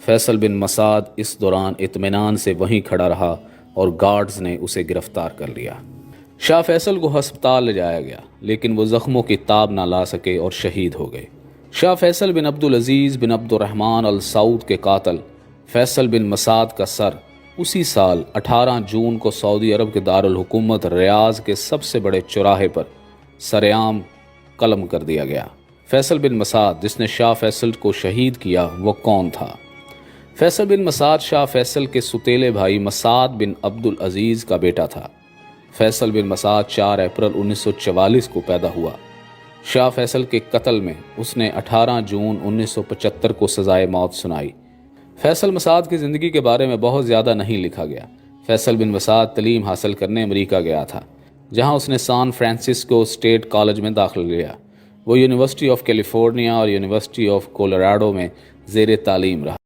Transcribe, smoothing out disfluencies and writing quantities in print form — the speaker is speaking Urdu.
فیصل بن مسعود اس دوران اطمینان سے وہیں کھڑا رہا اور گارڈز نے اسے گرفتار کر لیا۔ شاہ فیصل کو ہسپتال لے جایا گیا، لیکن وہ زخموں کی تاب نہ لا سکے اور شہید ہو گئے۔ شاہ فیصل بن عبدالعزیز بن عبد الرحمن السعود کے قاتل فیصل بن مسعود کا سر اسی سال 18 جون کو سعودی عرب کے دارالحکومت ریاض کے سب سے بڑے چوراہے پر سرعام قلم کر دیا گیا۔ فیصل بن مسعود جس نے شاہ فیصل کو شہید کیا وہ کون تھا؟ فیصل بن مسعود شاہ فیصل کے ستیلے بھائی مسعود بن عبدالعزیز کا بیٹا تھا۔ فیصل بن مسعود 4 اپریل 1944 کو پیدا ہوا۔ شاہ فیصل کے قتل میں اس نے 18 جون 1975 کو سزائے موت سنائی۔ فیصل مسعود کی زندگی کے بارے میں بہت زیادہ نہیں لکھا گیا۔ فیصل بن مسعود تعلیم حاصل کرنے امریکہ گیا تھا، جہاں اس نے سان فرانسسکو اسٹیٹ کالج میں داخلہ لیا۔ وہ یونیورسٹی آف کیلیفورنیا اور یونیورسٹی آف کولوراڈو میں زیر تعلیم رہا۔